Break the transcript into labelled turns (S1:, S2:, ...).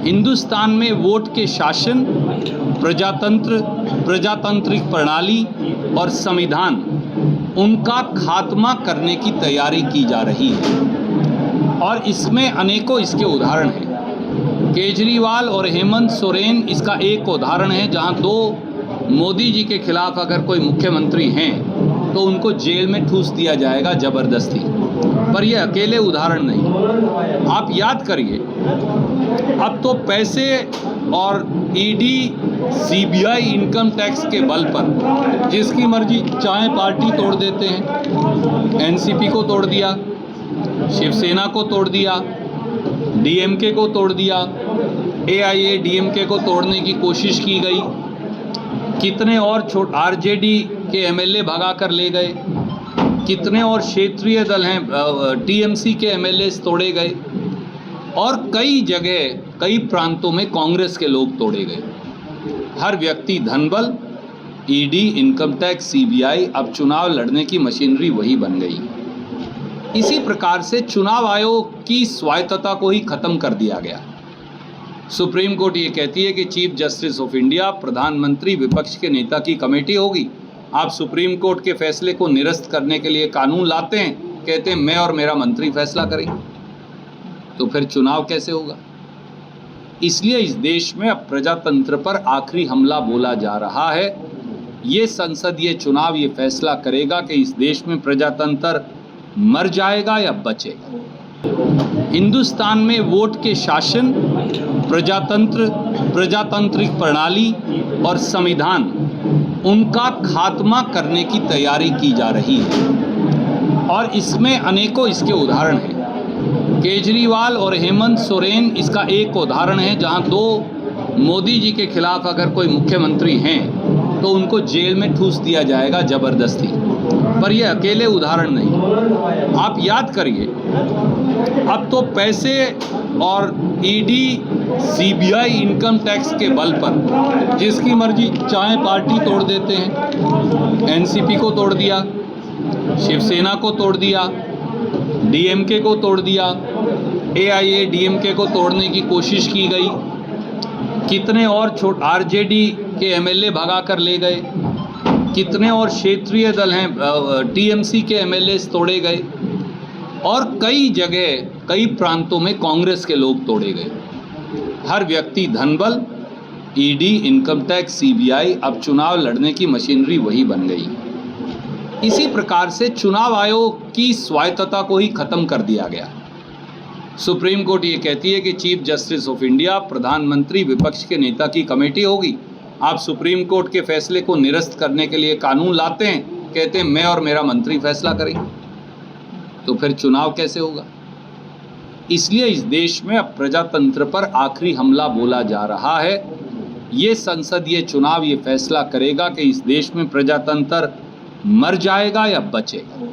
S1: हिंदुस्तान में वोट के शासन, प्रजातंत्र, प्रजातांत्रिक प्रणाली और संविधान, उनका खात्मा करने की तैयारी की जा रही है और इसमें अनेकों इसके उदाहरण हैं। केजरीवाल और हेमंत सोरेन इसका एक उदाहरण है, जहां दो मोदी जी के खिलाफ अगर कोई मुख्यमंत्री हैं तो उनको जेल में ठूस दिया जाएगा ज़बरदस्ती। पर ये अकेले उदाहरण नहीं, आप याद करिए, अब तो पैसे और ईडी, सीबीआई, इनकम टैक्स के बल पर जिसकी मर्जी चाहे पार्टी तोड़ देते हैं। एनसीपी को तोड़ दिया, शिवसेना को तोड़ दिया, डीएमके को तोड़ दिया, एआईएडीएमके को तोड़ने की कोशिश की गई, कितने और आरजेडी के एमएलए भगा कर ले गए, कितने और क्षेत्रीय दल हैं, टीएमसी के एमएलए तोड़े गए और कई जगह, कई प्रांतों में कांग्रेस के लोग तोड़े गए। हर व्यक्ति धनबल, ईडी, इनकम टैक्स, सीबीआई, अब चुनाव लड़ने की मशीनरी वही बन गई। इसी प्रकार से चुनाव आयोग की स्वायत्तता को ही खत्म कर दिया गया। सुप्रीम कोर्ट ये कहती है कि चीफ जस्टिस ऑफ इंडिया, प्रधानमंत्री, विपक्ष के नेता की कमेटी होगी। आप सुप्रीम कोर्ट के फैसले को निरस्त करने के लिए कानून लाते हैं, कहते हैं मैं और मेरा मंत्री फैसला करेंगे, तो फिर चुनाव कैसे होगा? इसलिए इस देश में अब प्रजातंत्र पर आखिरी हमला बोला जा रहा है। ये संसदीय चुनाव ये फैसला करेगा कि इस देश में प्रजातंत्र मर जाएगा या बचेगा। हिंदुस्तान में वोट के शासन, प्रजातंत्र, प्रजातांत्रिक प्रणाली और संविधान, उनका खात्मा करने की तैयारी की जा रही है और इसमें अनेकों इसके उदाहरण हैं। केजरीवाल और हेमंत सोरेन इसका एक उदाहरण है, जहां दो मोदी जी के खिलाफ अगर कोई मुख्यमंत्री हैं तो उनको जेल में ठूस दिया जाएगा ज़बरदस्ती। पर ये अकेले उदाहरण नहीं, आप याद करिए, अब तो पैसे और ईडी, सीबीआई, इनकम टैक्स के बल पर जिसकी मर्जी चाहे पार्टी तोड़ देते हैं। एनसीपी को तोड़ दिया, शिवसेना को तोड़ दिया, डीएमके को तोड़ दिया, एआईएडीएमके को तोड़ने की कोशिश की गई, कितने और आरजेडी के एमएलए भगा कर ले गए, कितने और क्षेत्रीय दल हैं, टीएमसी के एमएलए तोड़े गए और कई जगह, कई प्रांतों में कांग्रेस के लोग तोड़े गए। हर व्यक्ति धनबल, ईडी, इनकम टैक्स, सीबीआई, अब चुनाव लड़ने की मशीनरी वही बन गई। इसी प्रकार से चुनाव आयोग की स्वायत्तता को ही खत्म कर दिया गया। सुप्रीम कोर्ट ये कहती है कि चीफ जस्टिस ऑफ इंडिया, प्रधानमंत्री, विपक्ष के नेता की कमेटी होगी। आप सुप्रीम कोर्ट के फैसले को निरस्त करने के लिए कानून लाते हैं, कहते हैं मैं और मेरा मंत्री फैसला करेंगे, तो फिर चुनाव कैसे होगा? इसलिए इस देश में अब प्रजातंत्र पर आखिरी हमला बोला जा रहा है। ये संसदीय चुनाव ये फैसला करेगा कि इस देश में प्रजातंत्र मर जाएगा या बचेगा।